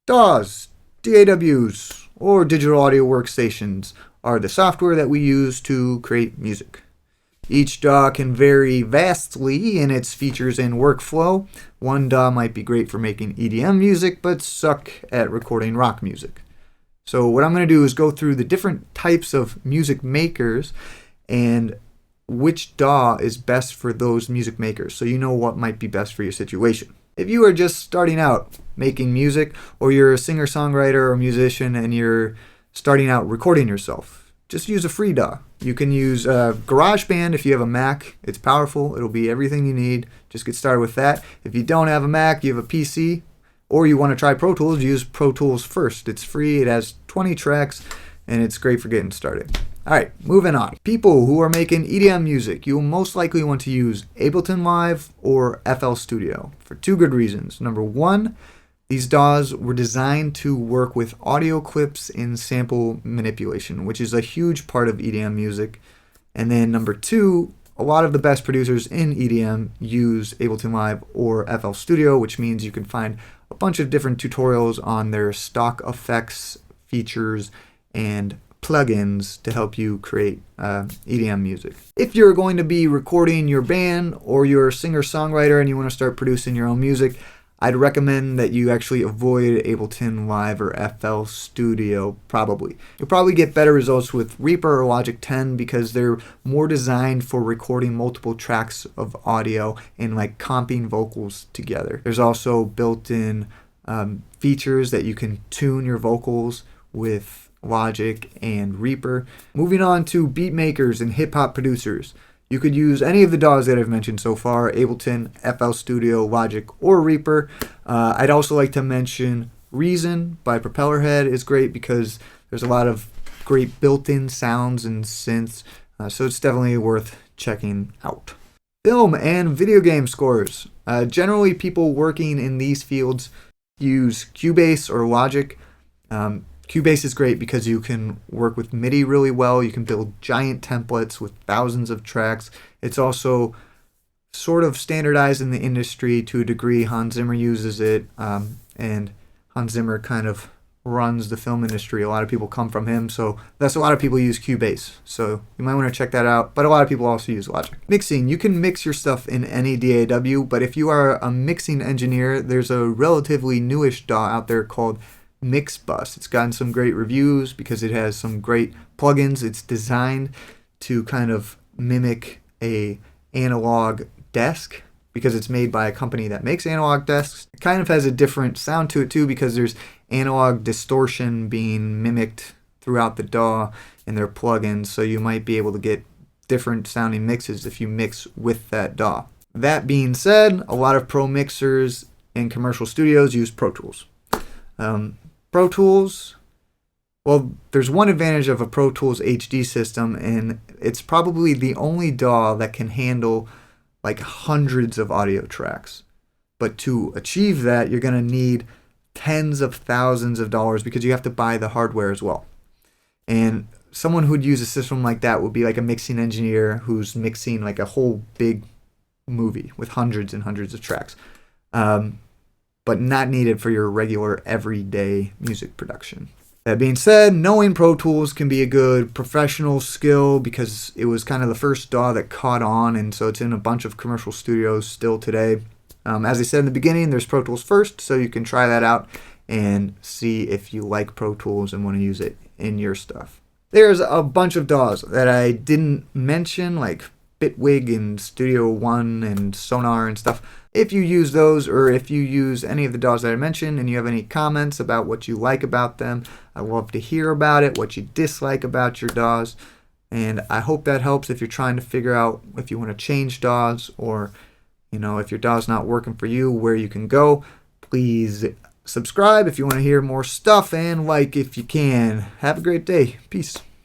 DAWs, DAWs, or digital audio workstations are the software that we use to create music. Each DAW can vary vastly in its features and workflow. One DAW might be great for making EDM music, but suck at recording rock music. So what I'm going to do is go through the different types of music makers and which DAW is best for those music makers, so you know what might be best for your situation. If you are just starting out making music, or you're a singer-songwriter or musician and you're starting out recording yourself, just use a free DAW. You can use GarageBand if you have a Mac. It's powerful. It'll be everything you need. Just get started with that. If you don't have a Mac, you have a PC, or you want to try Pro Tools, use Pro Tools first. It's free. It has 20 tracks, and it's great for getting started. Alright, moving on. People who are making EDM music, you will most likely want to use Ableton Live or FL Studio for two good reasons. Number one, these DAWs were designed to work with audio clips and sample manipulation, which is a huge part of EDM music. And then number two, a lot of the best producers in EDM use Ableton Live or FL Studio, which means you can find a bunch of different tutorials on their stock effects, features, and plugins to help you create EDM music. If you're going to be recording your band or you're a singer-songwriter and you want to start producing your own music, I'd recommend that you actually avoid Ableton Live or FL Studio, probably. You'll probably get better results with Reaper or Logic 10 because they're more designed for recording multiple tracks of audio and like comping vocals together. There's also built-in features that you can tune your vocals with Logic and Reaper. Moving on to beat makers and hip-hop producers. You could use any of the DAWs that I've mentioned so far, Ableton, FL Studio, Logic, or Reaper. I'd also like to mention Reason by Propellerhead is great because there's a lot of great built-in sounds and synths, so it's definitely worth checking out. Film and video game scores. Generally, people working in these fields use Cubase or Logic. Cubase is great because you can work with MIDI really well. You can build giant templates with thousands of tracks. It's also sort of standardized in the industry to a degree. Hans Zimmer uses it, and Hans Zimmer kind of runs the film industry. A lot of people come from him, so that's a lot of people use Cubase. So you might want to check that out, but a lot of people also use Logic. Mixing. You can mix your stuff in any DAW, but if you are a mixing engineer, there's a relatively newish DAW out there called MIXBUS. It's gotten some great reviews because it has some great plugins. It's designed to kind of mimic a analog desk because it's made by a company that makes analog desks. It kind of has a different sound to it too because there's analog distortion being mimicked throughout the DAW in their plugins, so you might be able to get different sounding mixes if you mix with that DAW. That being said, a lot of pro mixers and commercial studios use Pro Tools. Pro Tools, well, there's one advantage of a Pro Tools HD system, and it's probably the only DAW that can handle like hundreds of audio tracks. But to achieve that, you're going to need tens of thousands of dollars because you have to buy the hardware as well. And someone who'd use a system like that would be like a mixing engineer who's mixing like a whole big movie with hundreds and hundreds of tracks. But not needed for your regular everyday music production. That being said, knowing Pro Tools can be a good professional skill because it was kind of the first DAW that caught on, and so it's in a bunch of commercial studios still today. As I said in the beginning, there's Pro Tools first, so you can try that out and see if you like Pro Tools and want to use it in your stuff. There's a bunch of DAWs that I didn't mention, like Bitwig and Studio One and Sonar and stuff. If you use those, or if you use any of the DAWs that I mentioned and you have any comments about what you like about them, I love to hear about it, what you dislike about your DAWs. And I hope that helps if you're trying to figure out if you want to change DAWs, or if your DAW's not working for you, where you can go. Please subscribe if you want to hear more stuff, and like if you can. Have a great day. Peace.